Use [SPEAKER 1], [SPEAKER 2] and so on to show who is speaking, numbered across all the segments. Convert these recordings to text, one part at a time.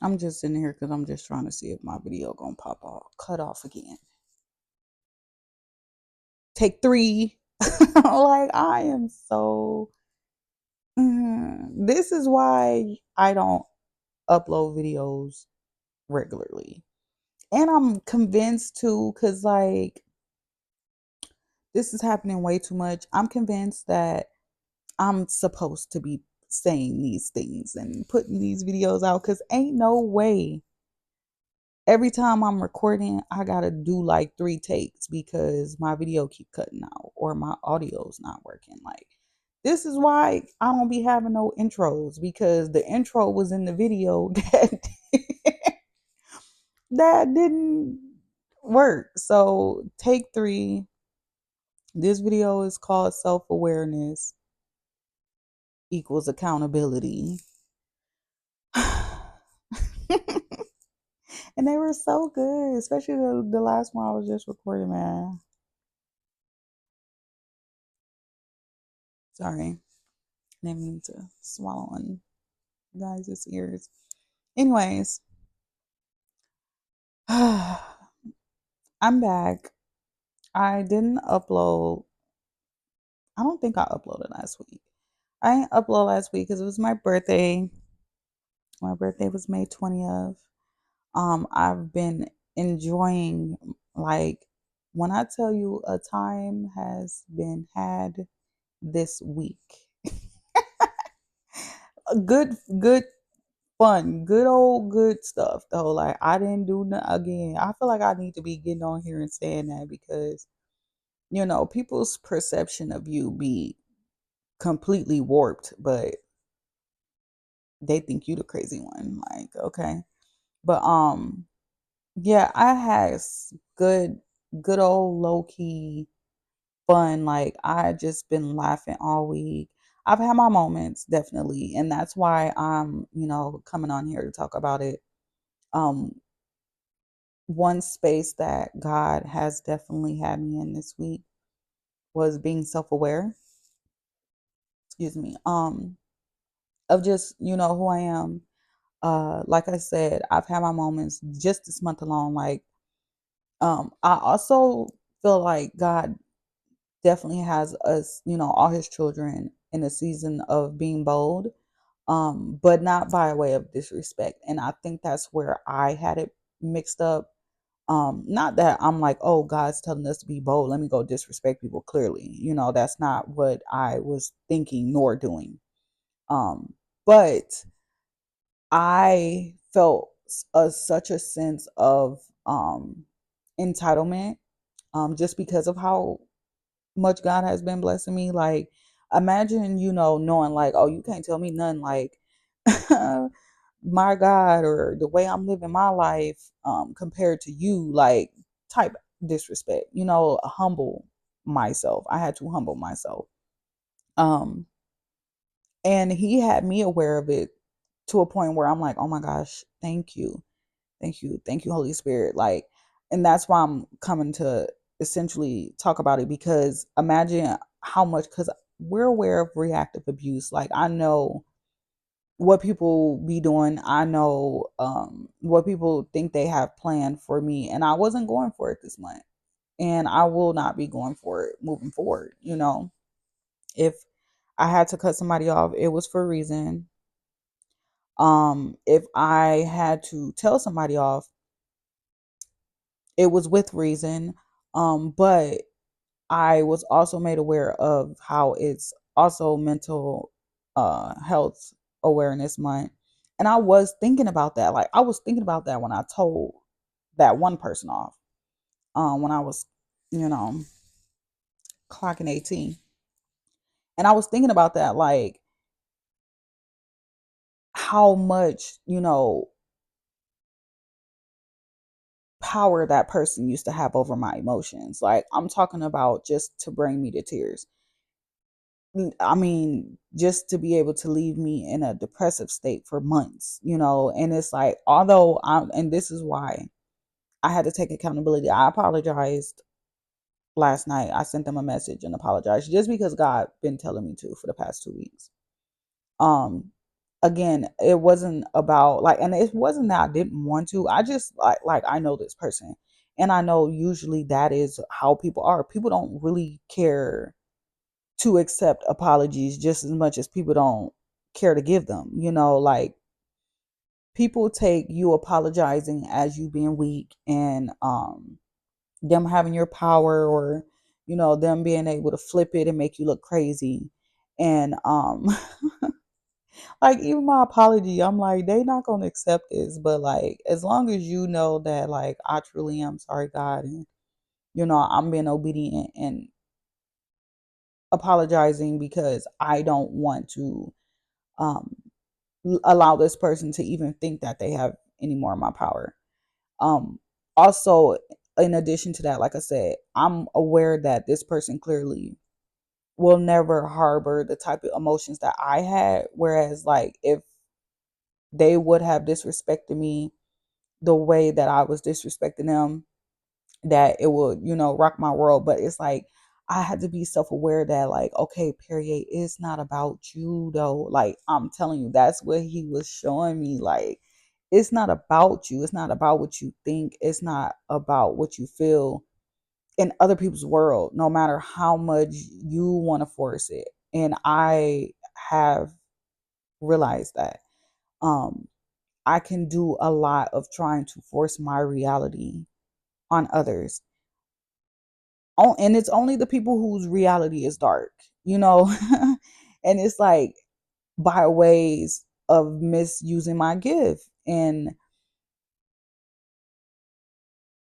[SPEAKER 1] I'm just in here because I'm just trying to see if my video gonna pop off, cut off again. Take three. Like I am so. This is why I don't upload videos regularly, and I'm convinced too, cause like this is happening way too much. I'm convinced that I'm supposed to be saying these things and putting these videos out, cause ain't no way every time I'm recording, I gotta do like 3 takes because my video keep cutting out or my audio's not working. Like this is why I don't be having no intros, because the intro was in the video that didn't work. So take three. This video is called Self-Awareness Equals Accountability. And they were so good, especially the last one I was just recording, man. Sorry. Didn't mean to swallow on guys' ears. Anyways, I'm back. I didn't upload. I don't think I uploaded last week. I didn't upload last week because it was my birthday. My birthday was May 20th. I've been enjoying, like, when I tell you a time has been had this week. Good fun, good old good stuff though. Like I didn't do again. I feel like I need to be getting on here and saying that because people's perception of you be completely warped, but they think you the crazy one. Like okay, but yeah, I had good old low key fun. Like I just been laughing all week. I've had my moments definitely, and that's why I'm coming on here to talk about it. Um, One space that God has definitely had me in this week was being self-aware, excuse me, of just, who I am. Like I said, I've had my moments just this month alone. Like, I also feel like God definitely has us, all his children in a season of being bold, but not by way of disrespect. And I think that's where I had it mixed up. Not that I'm like, oh, God's telling us to be bold, let me go disrespect people. Clearly, that's not what I was thinking nor doing. But I felt such a sense of entitlement, just because of how much God has been blessing me. Like imagine, knowing like, oh, you can't tell me nothing, like my God, or the way I'm living my life, compared to you, like type disrespect, humble myself. I had to humble myself. Um, and he had me aware of it to a point where I'm like, oh my gosh, thank you. Thank you. Thank you, Holy Spirit. Like, and that's why I'm coming to essentially talk about it, because imagine how much, because we're aware of reactive abuse. Like, I know what people be doing. I know what people think they have planned for me, and I wasn't going for it this month, and I will not be going for it moving forward. If I had to cut somebody off, it was for a reason. If I had to tell somebody off, it was with reason. But I was also made aware of how it's also mental health awareness month. And I was thinking about that. Like I was thinking about that when I told that one person off. When I was, you know, clocking 18. And I was thinking about that, like how much, power that person used to have over my emotions. Like I'm talking about just to bring me to tears. I mean, just to be able to leave me in a depressive state for months, and it's like, although and this is why I had to take accountability. I apologized last night. I sent them a message and apologized just because God been telling me to for the past 2 weeks. Um, again, it wasn't about like, and it wasn't that I didn't want to. I just like I know this person, and I know usually that is how people are. People don't really care to accept apologies just as much as people don't care to give them. Like people take you apologizing as you being weak, and them having your power, or them being able to flip it and make you look crazy. And like even my apology, I'm like, they not gonna accept this, but like as long as you know that like I truly am sorry, God, and I'm being obedient and apologizing because I don't want to um allow this person to even think that they have any more of my power. um Also, in addition to that, like I said, I'm aware that this person clearly will never harbor the type of emotions that I had, whereas like if they would have disrespected me the way that I was disrespecting them, that it would, rock my world. But it's like I had to be self-aware that like, okay, Perrier, it's not about you though. Like I'm telling you, that's what he was showing me. Like it's not about you. It's not about what you think. It's not about what you feel in other people's world, no matter how much you want to force it. And I have realized that. Um, I can do a lot of trying to force my reality on others. Oh, and it's only the people whose reality is dark, you know? And it's like by ways of misusing my gift. And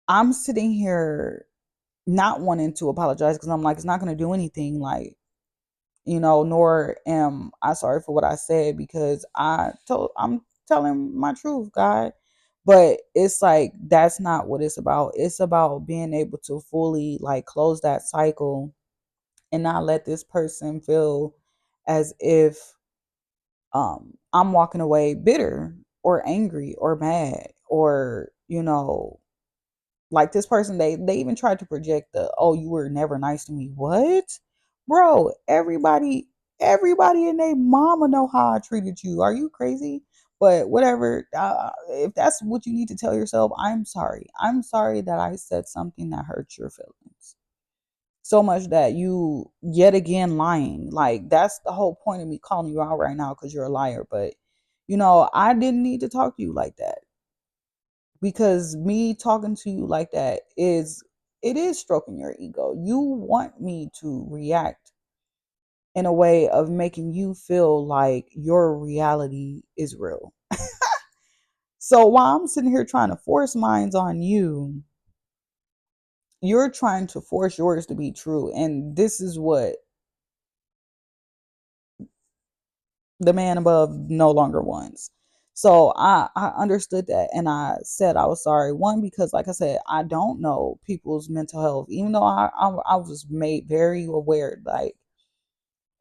[SPEAKER 1] I'm sitting here not wanting to apologize because I'm like, it's not going to do anything. Like, nor am I sorry for what I said because I'm telling my truth, God. But it's like that's not what it's about. It's about being able to fully like close that cycle and not let this person feel as if I'm walking away bitter or angry or mad, or like this person, they even tried to project the, oh, you were never nice to me. What? Bro, everybody and their mama know how I treated you. Are you crazy? But whatever, if that's what you need to tell yourself, I'm sorry that I said something that hurt your feelings so much that you yet again lying. Like that's the whole point of me calling you out right now, because you're a liar. But I didn't need to talk to you like that, because me talking to you like that is stroking your ego. You want me to react in a way of making you feel like your reality is real. So while I'm sitting here trying to force mines on you, you're trying to force yours to be true. And this is what the man above no longer wants. So I understood that, and I said I was sorry. One, because like I said, I don't know people's mental health, even though I was made very aware. Like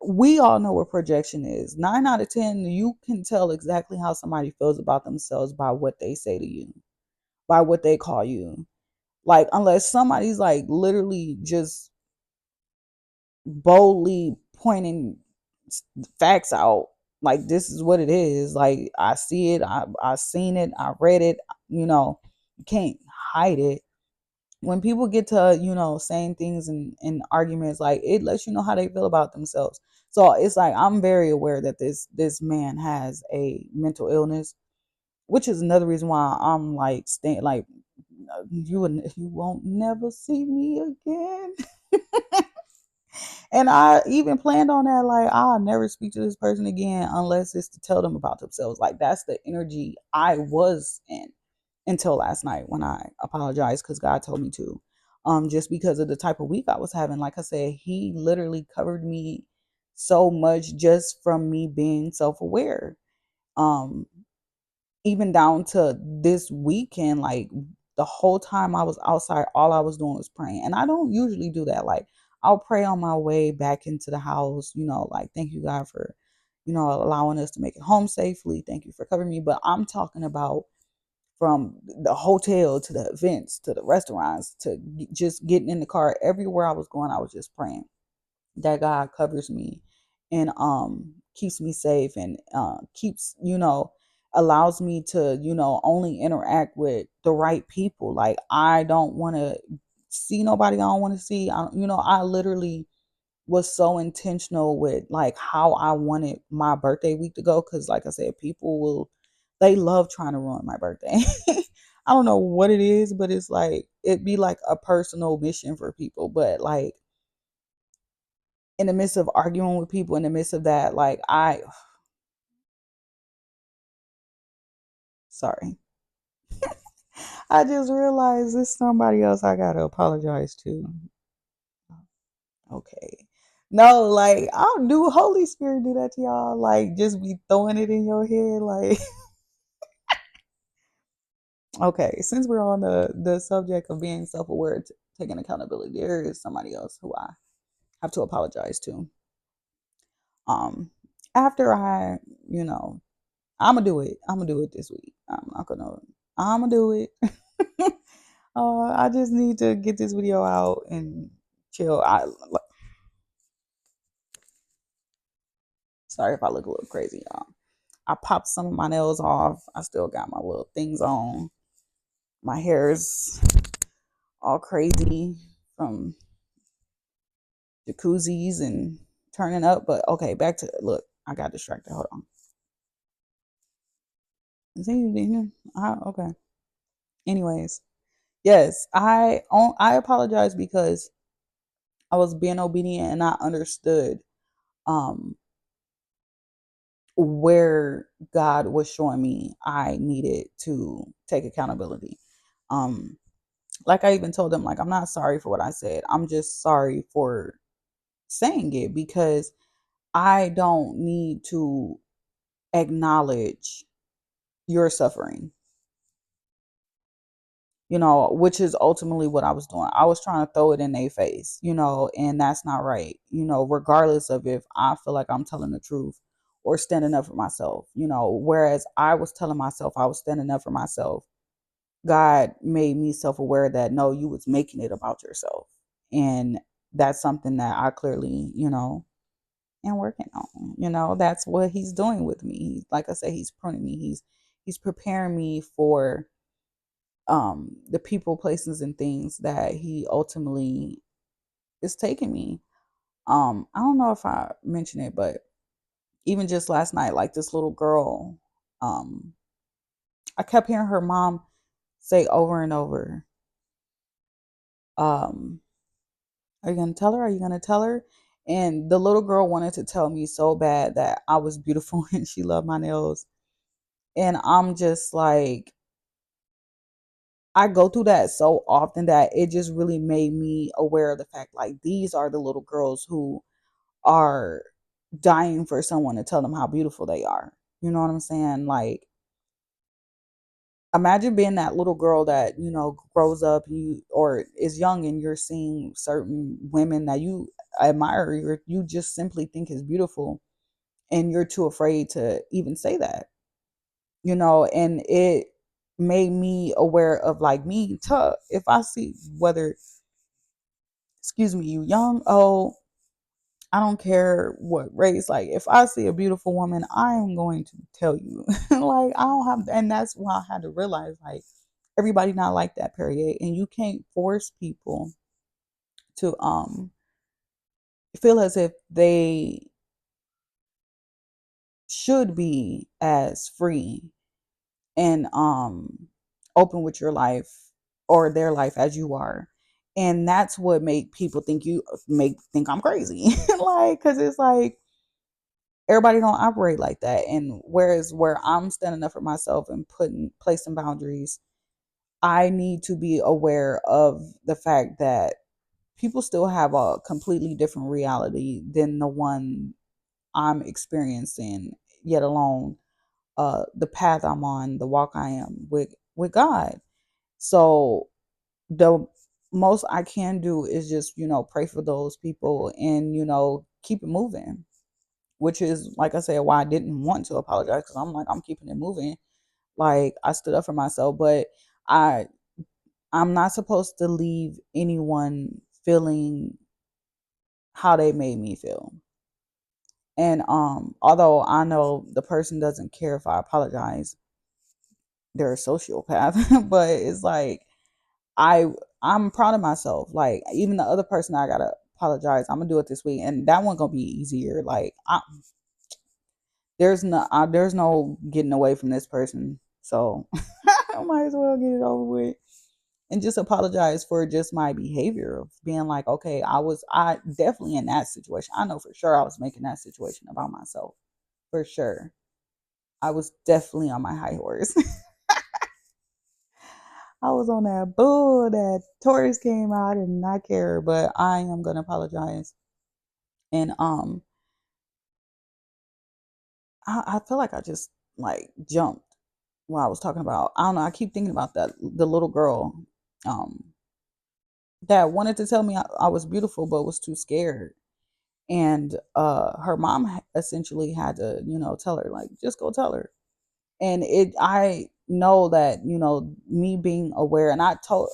[SPEAKER 1] we all know what projection is. 9 out of 10, you can tell exactly how somebody feels about themselves by what they say to you, by what they call you. Like unless somebody's like literally just boldly pointing facts out, like this is what it is, like I see it, I seen it, I read it, you can't hide it. When people get to saying things in arguments, like it lets you know how they feel about themselves. So it's like I'm very aware that this man has a mental illness, which is another reason why I'm like staying like you won't never see me again. And I even planned on that, like, I'll never speak to this person again unless it's to tell them about themselves. Like, that's the energy I was in until last night when I apologized because God told me to. Just because of the type of week I was having. Like I said, He literally covered me so much just from me being self aware. Um, Even down to this weekend, like the whole time I was outside, all I was doing was praying. And I don't usually do that. Like I'll pray on my way back into the house, like thank you God for, allowing us to make it home safely. Thank you for covering me. But I'm talking about from the hotel to the events to the restaurants to just getting in the car, everywhere I was going, I was just praying that God covers me and keeps me safe and keeps, allows me to, only interact with the right people. Like, I don't want to see nobody I don't want to see. I literally was so intentional with like how I wanted my birthday week to go, because like I said, they love trying to ruin my birthday. I don't know what it is, but it's like it'd be like a personal mission for people. But like in the midst of arguing with people, in the midst of that, like sorry, I just realized it's somebody else I gotta apologize to. Okay. No, like, I don't do Holy Spirit do that to y'all. Like, just be throwing it in your head. Like, okay, since we're on the subject of being self aware, taking accountability, there is somebody else who I have to apologize to. Um, After you know, I'm gonna do it. I'm gonna do it this week. I'm not gonna. I'm gonna do it. I just need to get this video out and chill. Sorry if I look a little crazy, y'all. I popped some of my nails off. I still got my little things on. My hair is all crazy from jacuzzis and turning up. But okay, back to look. I got distracted. Hold on. Is he okay. Anyways, yes, I apologize because I was being obedient and I understood um where God was showing me I needed to take accountability. Um like I even told them, like, I'm not sorry for what I said. I'm just sorry for saying it, because I don't need to acknowledge your suffering, which is ultimately what I was doing. I was trying to throw it in their face, and that's not right, regardless of if I feel like I'm telling the truth or standing up for myself, whereas I was telling myself I was standing up for myself. God made me self-aware that no, you was making it about yourself. And that's something that I clearly, am working on. That's what he's doing with me. Like I said, he's pruning me. He's preparing me for the people, places, and things that he ultimately is taking me. I don't know if I mentioned it, but even just last night, like this little girl, um, I kept hearing her mom say over and over, um, are you gonna tell her? Are you gonna tell her? And the little girl wanted to tell me so bad that I was beautiful and she loved my nails. And I'm just like, I go through that so often that it just really made me aware of the fact, like, these are the little girls who are dying for someone to tell them how beautiful they are. You know what I'm saying? Like, imagine being that little girl that, grows up, or is young, and you're seeing certain women that you admire, or you just simply think is beautiful, and you're too afraid to even say that. And it made me aware of, like, me to if I see, whether, excuse me, you young, old, I don't care what race. Like, if I see a beautiful woman, I am going to tell you. Like, I don't have, and that's why I had to realize, like, everybody not like that, period. And you can't force people to feel as if they should be as free and open with your life or their life as you are. And that's what make people think I'm crazy. Like, cuz it's like everybody don't operate like that. And whereas where I'm standing up for myself and placing boundaries, I need to be aware of the fact that people still have a completely different reality than the one I'm experiencing, yet alone the path I'm on, the walk I am with God. So the most I can do is just, pray for those people and, keep it moving, which is, like I said, why I didn't want to apologize, because I'm like, I'm keeping it moving. Like, I stood up for myself, but I I'm not supposed to leave anyone feeling how they made me feel. And although I know the person doesn't care if I apologize, they're a sociopath. But it's like I I'm proud of myself. Like even the other person I gotta apologize, I'm gonna do it this week, and that one gonna be easier. Like there's no getting away from this person, so I might as well get it over with and just apologize for just my behavior of being like, okay, I definitely in that situation. I know for sure I was making that situation about myself for sure. I was definitely on my high horse. I was on that bull that Taurus came out and not care, but I am gonna apologize. And I feel like I just like jumped while I was talking about. I don't know. I keep thinking about that the little girl, um, that wanted to tell me I was beautiful but was too scared, and her mom essentially had to tell her like just go tell her. And it I know that me being aware, and I told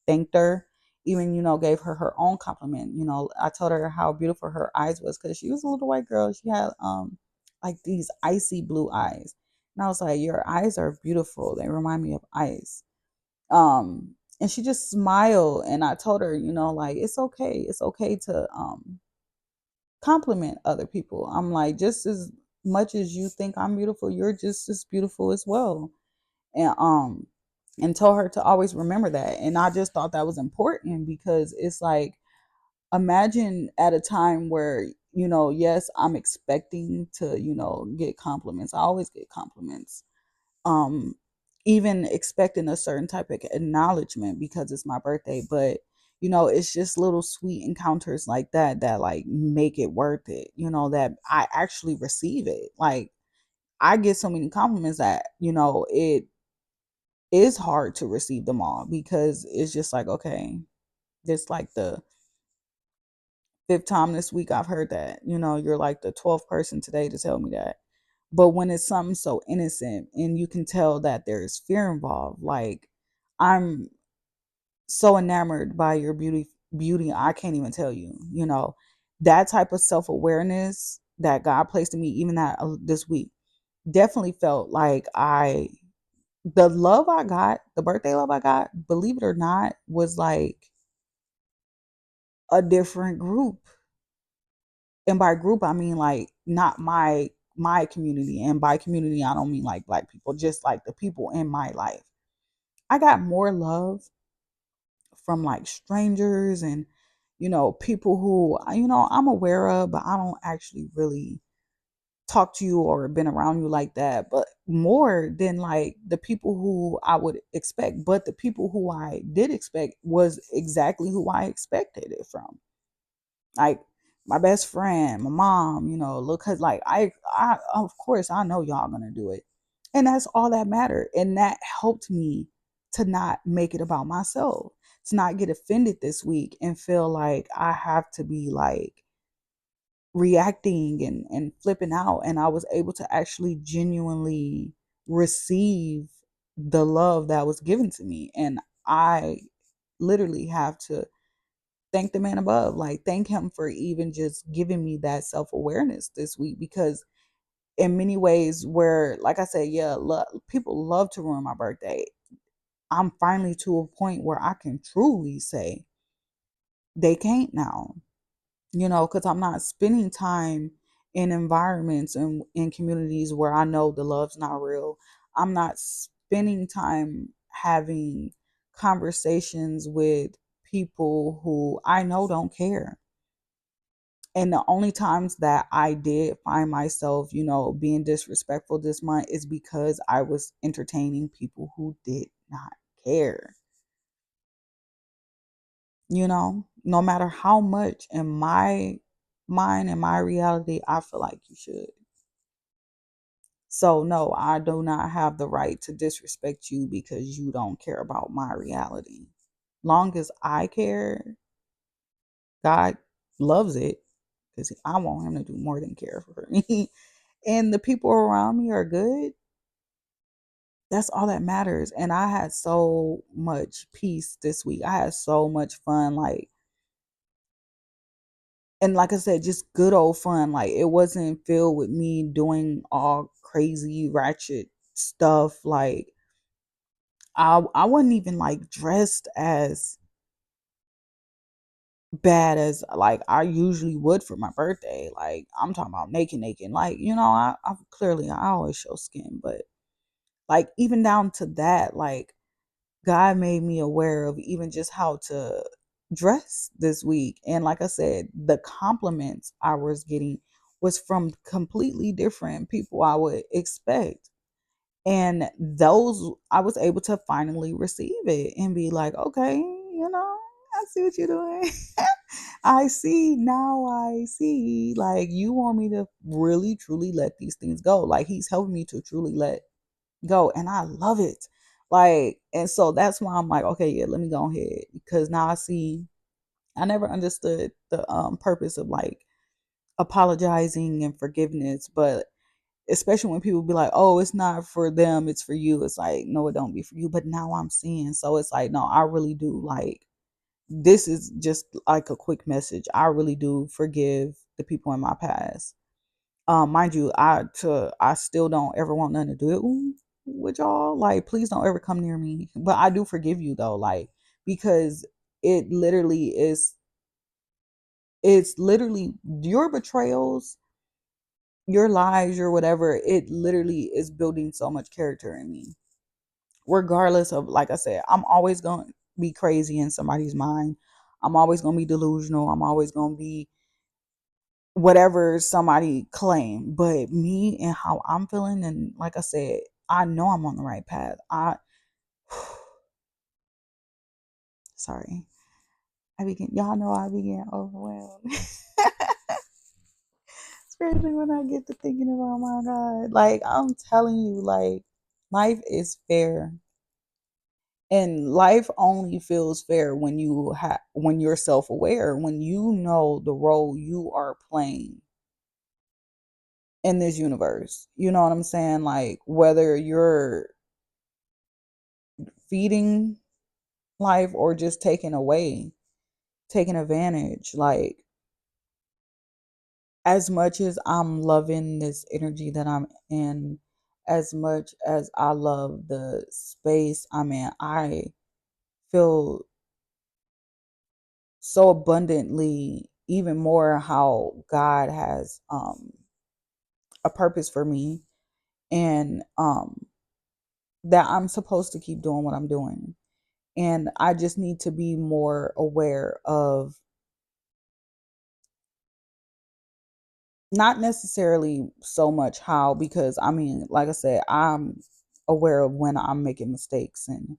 [SPEAKER 1] thanked her, even gave her her own compliment. I told her how beautiful her eyes was because she was a little white girl. She had like these icy blue eyes, and I was like, your eyes are beautiful, they remind me of ice. And she just smiled, and I told her, like it's okay to compliment other people. I'm like, just as much as you think I'm beautiful, you're just as beautiful as well. And told her to always remember that. And I just thought that was important because it's like, imagine at a time where yes, I'm expecting to get compliments. I always get compliments, um even expecting a certain type of acknowledgement because it's my birthday. But it's just little sweet encounters like that that like make it worth it, that I actually receive it. Like I get so many compliments that it is hard to receive them all because it's just like, okay, this like the fifth time this week I've heard that. You're like the 12th person today to tell me that. But when it's something so innocent and you can tell that there's fear involved, like I'm so enamored by your beauty, I can't even tell you. That type of self-awareness that God placed in me even that this week definitely felt like the love I got, the birthday love I got, believe it or not, was like a different group. And by group I mean like not my community, and by community I don't mean like black people, just like the people in my life. I got more love from like strangers and people who I'm aware of, but I don't actually really talk to you or been around you like that, but more than like the people who I would expect. But the people who I did expect was exactly who I expected it from. Like my best friend, my mom, look, cause like I of course I know y'all gonna do it, and that's all that mattered, and that helped me to not make it about myself, to not get offended this week and feel like I have to be like reacting and flipping out, and I was able to actually genuinely receive the love that was given to me. And I literally have to thank the man above, like thank him for even just giving me that self-awareness this week. Because in many ways, where like I said, yeah, people love to ruin my birthday, I'm finally to a point where I can truly say they can't now, because I'm not spending time in environments and in communities where I know the love's not real. I'm not spending time having conversations with people who I know don't care. And the only times that I did find myself, being disrespectful this month is because I was entertaining people who did not care. No matter how much in my mind and my reality, I feel like you should. So, no, I do not have the right to disrespect you because you don't care about my reality. Long as I care, God loves it because I want Him to do more than care for me. And the people around me are good. That's all that matters. And I had so much peace this week. I had so much fun. Like, And like I said, just good old fun. Like it wasn't filled with me doing all crazy ratchet stuff. Like I wasn't even like dressed as bad as like I usually would for my birthday. Like I'm talking about naked, naked. Like I clearly I always show skin, but like even down to that, like God made me aware of even just how to dress this week. And like I said, the compliments I was getting was from completely different people I would expect. And those I was able to finally receive it and be like, okay, I see what you're doing. I see now. I see. Like you want me to really truly let these things go. Like he's helping me to truly let go, and I love it. Like, and so that's why I'm like, okay, yeah, let me go ahead because now I see. I never understood the purpose of like apologizing and forgiveness, but especially when people be like, oh, it's not for them, it's for you. It's like, no, it don't be for you. But now I'm seeing, so it's like, no, I really do like this is just like a quick message. I really do forgive the people in my past. Mind you, I still don't ever want nothing to do with y'all. Like, please don't ever come near me. But I do forgive you though, like because it literally is. It's literally your betrayals, your lies, your whatever. It literally is building so much character in me. Regardless of, like I said, I'm always going to be crazy in somebody's mind. I'm always going to be delusional. I'm always going to be whatever somebody claim, but me and how I'm feeling, and like I said, I know I'm on the right path. I sorry, I begin. Y'all know I begin overwhelmed, especially when I get to thinking about my God. Like I'm telling you, like life is fair, and life only feels fair when when you're self aware, when you know the role you are playing in this universe. You know what I'm saying? Like whether you're feeding life or just taking away, taking advantage. Like, as much as I'm loving this energy that I'm in, as much as I love the space I'm in, I feel so abundantly even more how God has a purpose for me, and that I'm supposed to keep doing what I'm doing. And I just need to be more aware of not necessarily so much how, because I mean, like I said, I'm aware of when I'm making mistakes, and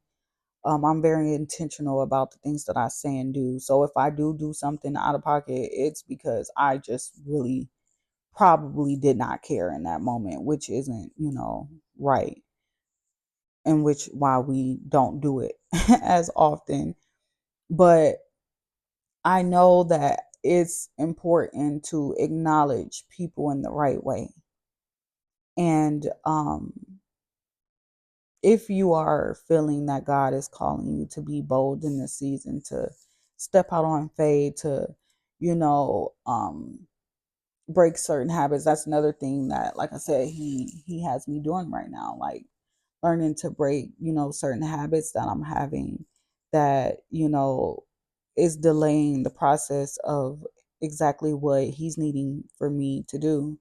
[SPEAKER 1] I'm very intentional about the things that I say and do. So if I do something out of pocket, it's because I just really probably did not care in that moment, which isn't, right, and which why we don't do it as often. But I know that it's important to acknowledge people in the right way. And if you are feeling that God is calling you to be bold in this season, to step out on faith, to, you know, break certain habits, that's another thing that, like I said, he has me doing right now. Like learning to break, certain habits that I'm having that, is delaying the process of exactly what he's needing for me to do.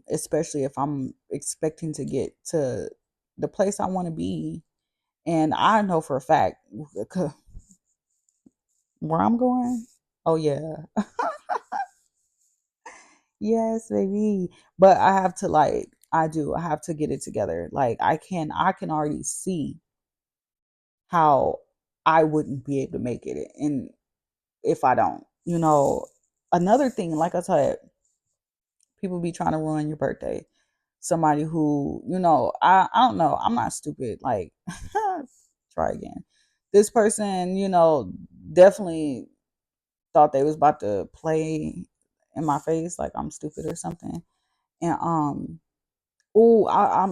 [SPEAKER 1] Especially if I'm expecting to get to the place I want to be. And I know for a fact where I'm going. Oh yeah. Yes, baby. But I have to I have to get it together. Like I can already see how I wouldn't be able to make it and if I don't. Another thing, like I said, people be trying to ruin your birthday. Somebody who, I don't know, I'm not stupid. Like, try again. This person, definitely thought they was about to play in my face like I'm stupid or something. And I'm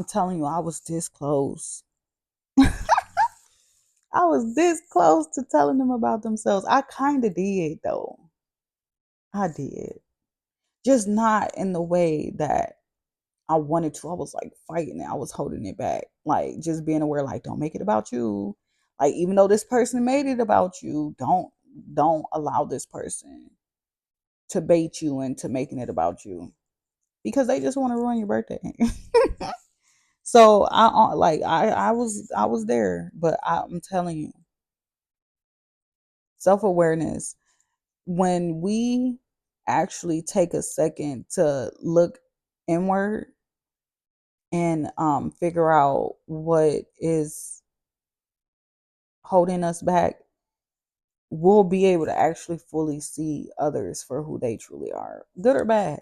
[SPEAKER 1] telling you, I was this close. I was this close to telling them about themselves. I kind of did though. I did. Just not in the way that I wanted to. I was like fighting it. I was holding it back. Like just being aware, like, don't make it about you. Like, even though this person made it about you, don't allow this person to bait you into making it about you. Because they just want to ruin your birthday. So I was there, but I'm telling you, self-awareness, when we actually take a second to look inward and figure out what is holding us back, we'll be able to actually fully see others for who they truly are, good or bad.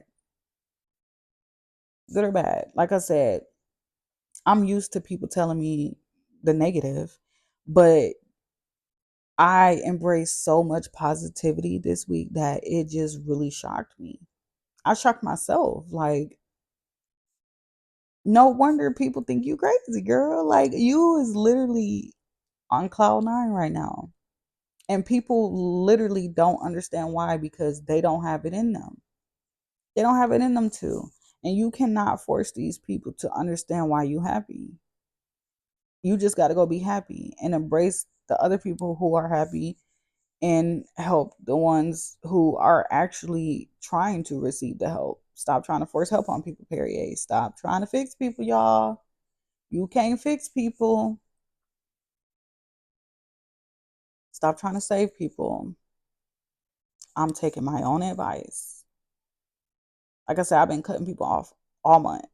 [SPEAKER 1] Good or bad. Like I said, I'm used to people telling me the negative, but I embraced so much positivity this week that it just really shocked me. I shocked myself. Like, no wonder people think you crazy, girl. Like, you is literally on cloud nine right now. And people literally don't understand why, because they don't have it in them. They don't have it in them to. And you cannot force these people to understand why you happy. You just got to go be happy and embrace the other people who are happy and help the ones who are actually trying to receive the help. Stop trying to force help on people, period. Stop trying to fix people, y'all. You can't fix people. Stop trying to save people. I'm taking my own advice. Like I said, I've been cutting people off all month.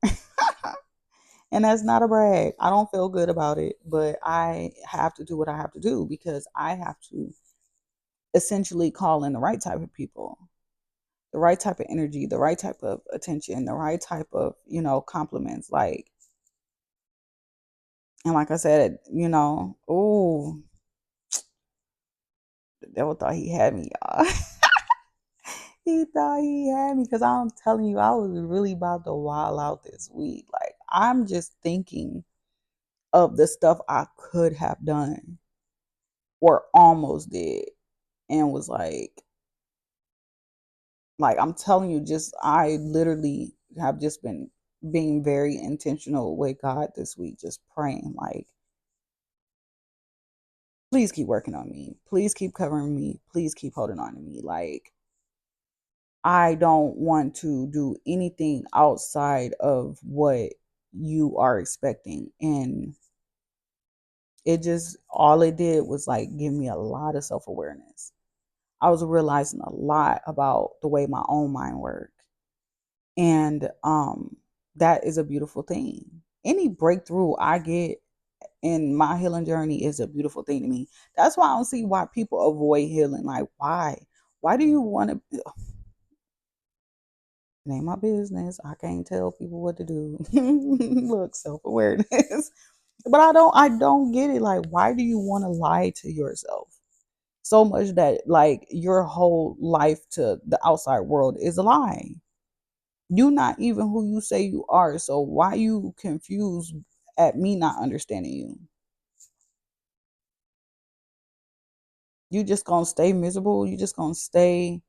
[SPEAKER 1] And that's not a brag. I don't feel good about it, but I have to do what I have to do because I have to essentially call in the right type of people, the right type of energy, the right type of attention, the right type of, compliments. Like, and like I said, oh, the devil thought he had me, y'all. He thought he had me because I'm telling you, I was really about to wild out this week. Like, I'm just thinking of the stuff I could have done or almost did and was like I'm telling you, just I literally have just been being very intentional with God this week, just praying like, please keep working on me, please keep covering me, please keep holding on to me. Like, I don't want to do anything outside of what you are expecting. And it just, all it did was like give me a lot of self-awareness. I was realizing a lot about the way my own mind worked. And that is a beautiful thing. Any breakthrough I get in my healing journey is a beautiful thing to me. That's why I don't see why people avoid healing. Like, why? Why do you want to? It ain't my business. I can't tell people what to do. Look, self-awareness. But I don't get it. Like, why do you want to lie to yourself so much that like your whole life to the outside world is a lie? You not even who you say you are. So why you confused at me not understanding you? You just gonna stay miserable? You just gonna stay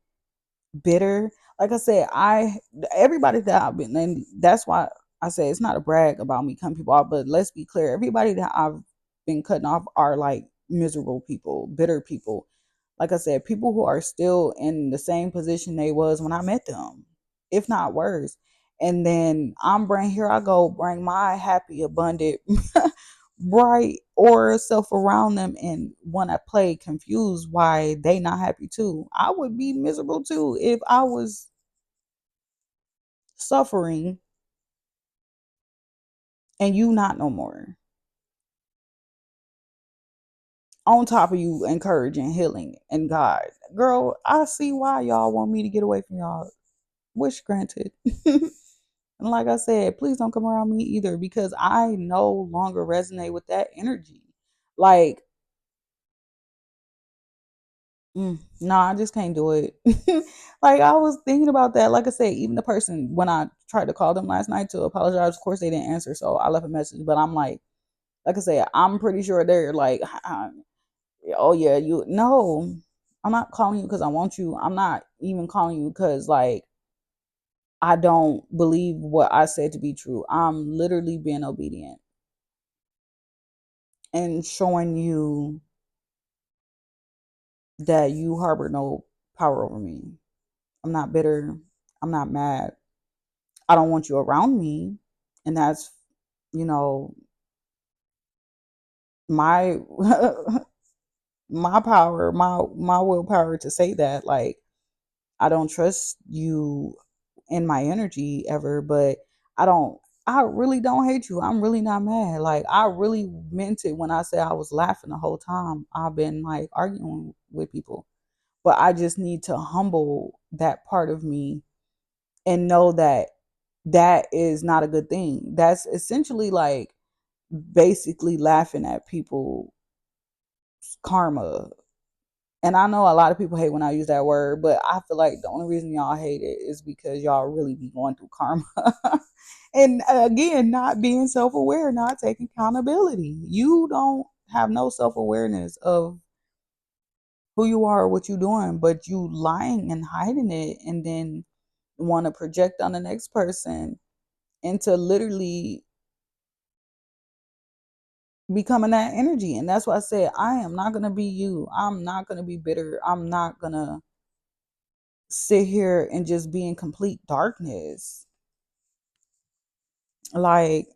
[SPEAKER 1] bitter? Like I said, I everybody that I've been, and that's why I say it's not a brag about me cutting people off, but let's be clear, everybody that I've been cutting off are like miserable people, bitter people. Like I said, people who are still in the same position they was when I met them, if not worse. And then here I go, bring my happy, abundant, bright aura self around them and want to play confused why they not happy too. I would be miserable too if I was suffering and you not no more. On top of you encouraging healing and God. Girl, I see why y'all want me to get away from y'all. Wish granted. And like I said, please don't come around me either because I no longer resonate with that energy. Like, no, I just can't do it. Like, I was thinking about that. Like I said, even the person, when I tried to call them last night to apologize, of course they didn't answer. So I left a message. But I'm like I said, I'm pretty sure they're like, oh yeah, you, no, I'm not calling you because I want you. I'm not even calling you because like I don't believe what I said to be true. I'm literally being obedient and showing you that you harbor no power over me. I'm not bitter. I'm not mad. I don't want you around me. And that's, you know, my my power, my willpower to say that. Like, I don't trust you in my energy ever, but I don't I really don't hate you. I'm really not mad. Like, I really meant it when I said I was laughing the whole time I've been like arguing with people. But I just need to humble that part of me and know that that is not a good thing. That's essentially like basically laughing at people's karma. And I know a lot of people hate when I use that word, but I feel like the only reason y'all hate it is because y'all really be going through karma. And again, not being self aware, not taking accountability. You don't have no self awareness of who you are or what you're doing, but you lying and hiding it and then want to project on the next person into literally becoming that energy. And that's why I said I am not gonna be you. I'm not gonna be bitter. I'm not gonna sit here and just be in complete darkness. Like,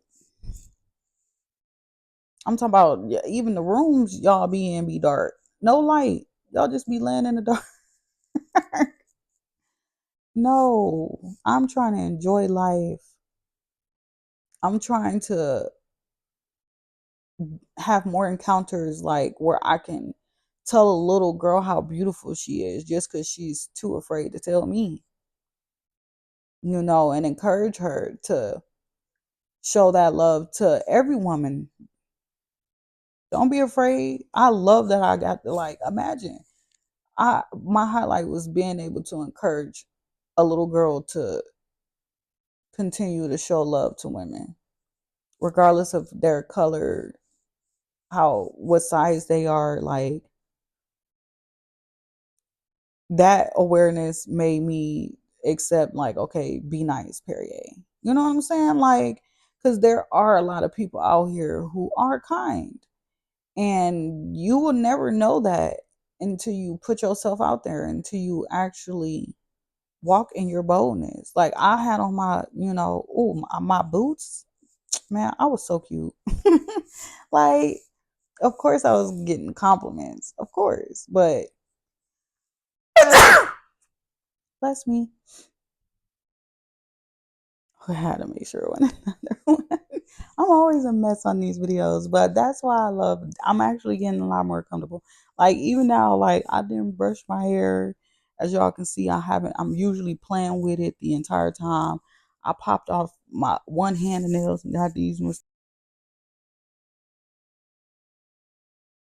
[SPEAKER 1] I'm talking about even the rooms y'all be in be dark. No light. Y'all just be laying in the dark. No, I'm trying to enjoy life. I'm trying to have more encounters like where I can tell a little girl how beautiful she is just because she's too afraid to tell me, and encourage her to show that love to every woman. Don't be afraid. I love that I got to like imagine. My highlight was being able to encourage a little girl to continue to show love to women, regardless of their color, what size they are. Like, that awareness made me accept, like, okay, be nice, period. You know what I'm saying? Like, because there are a lot of people out here who are kind, and you will never know that until you put yourself out there, until you actually walk in your boldness. Like, I had on my, my boots. Man, I was so cute. Like, of course I was getting compliments, of course, but bless me. I had to make sure when another one. I'm always a mess on these videos, but that's why I'm actually getting a lot more comfortable. Like, even now, like, I didn't brush my hair. As y'all can see, I'm usually playing with it the entire time. I popped off my one hand nails and got these